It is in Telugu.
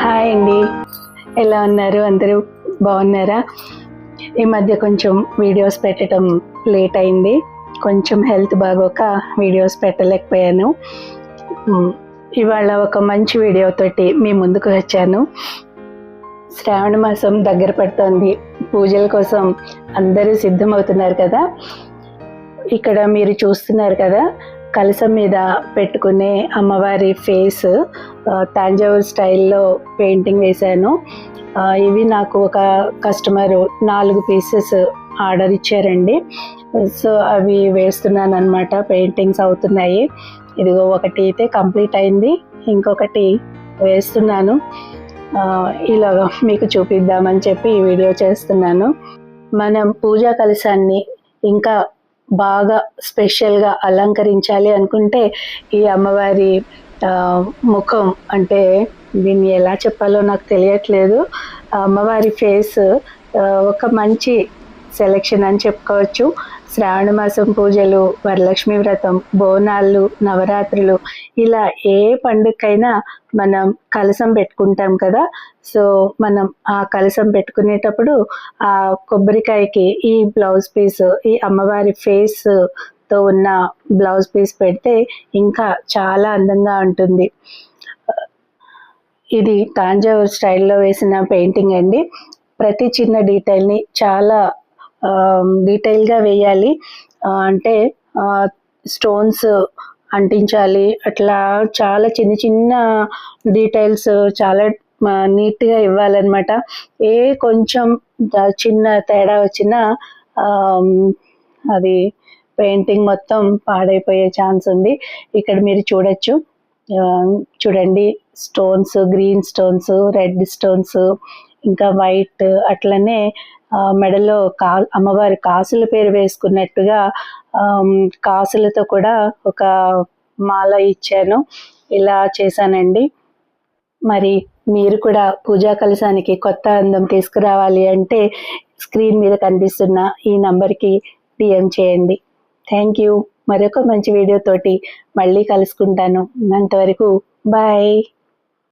హాయ్ అండి, ఎలా ఉన్నారు? అందరూ బాగున్నారా? ఈ మధ్య కొంచెం వీడియోస్ పెట్టడం లేట్ అయింది. కొంచెం హెల్త్ బాగోక వీడియోస్ పెట్టలేకపోయాను. ఇవాళ ఒక మంచి వీడియోతోటి మీ ముందుకు వచ్చాను. శ్రావణ మాసం దగ్గర పడుతోంది. పూజల కోసం అందరూ సిద్ధమవుతున్నారు కదా. ఇక్కడ మీరు చూస్తున్నారు కదా, కలసం మీద పెట్టుకునే అమ్మవారి ఫేస్ తంజావూర్ స్టైల్లో పెయింటింగ్ వేశాను. ఇవి నాకు ఒక కస్టమరు 4 పీసెస్ ఆర్డర్ ఇచ్చారండి. సో అవి వేస్తున్నాను అనమాట. పెయింటింగ్స్ అవుతున్నాయి. ఇదిగో ఒకటి అయితే కంప్లీట్ అయింది, ఇంకొకటి వేస్తున్నాను. ఇలాగా మీకు చూపిద్దామని చెప్పి ఈ వీడియో చేస్తున్నాను. మనం పూజా కలశాన్ని ఇంకా బాగా స్పెషల్గా అలంకరించాలి అనుకుంటే ఈ అమ్మవారి ముఖం, అంటే దీన్ని ఎలా చెప్పాలో నాకు తెలియట్లేదు, అమ్మవారి ఫేస్ ఒక మంచి సెలెక్షన్ అని చెప్పుకోవచ్చు. శ్రావణ మాసం పూజలు, వరలక్ష్మి వ్రతం, బోనాలు, నవరాత్రులు, ఇలా ఏ పండుగకైనా మనం కలసం పెట్టుకుంటాం కదా. సో మనం ఆ కలసం పెట్టుకునేటప్పుడు ఆ కొబ్బరికాయకి ఈ బ్లౌజ్ పీస్, ఈ అమ్మవారి ఫేస్తో ఉన్న బ్లౌజ్ పీస్ పెడితే ఇంకా చాలా అందంగా ఉంటుంది. ఇది తాంజావూర్ స్టైల్లో వేసిన పెయింటింగ్ అండి. ప్రతి చిన్న డీటెయిల్ని చాలా డీటెయిల్గా వేయాలి. అంటే స్టోన్స్ అంటించాలి, అట్లా చాలా చిన్న చిన్న డీటెయిల్స్ చాలా నీట్గా ఇవ్వాలన్నమాట. కొంచెం చిన్న తేడా వచ్చినా అది పెయింటింగ్ మొత్తం పాడైపోయే ఛాన్స్ ఉంది. ఇక్కడ మీరు చూడండి, stones, green stones, red stones, ఇంకా వైట్, అట్లనే మెడలో అమ్మవారి కాసుల పేరు వేసుకున్నట్టుగా కాసులతో కూడా ఒక మాల ఇచ్చాను. ఇలా చేశానండి. మరి మీరు కూడా పూజా కలశానికి కొత్త అందం తీసుకురావాలి అంటే స్క్రీన్ మీద కనిపిస్తున్న ఈ నంబర్కి DM చేయండి. Thank you. మరొక మంచి వీడియోతోటి మళ్ళీ కలుసుకుంటాను. అంతవరకు బాయ్.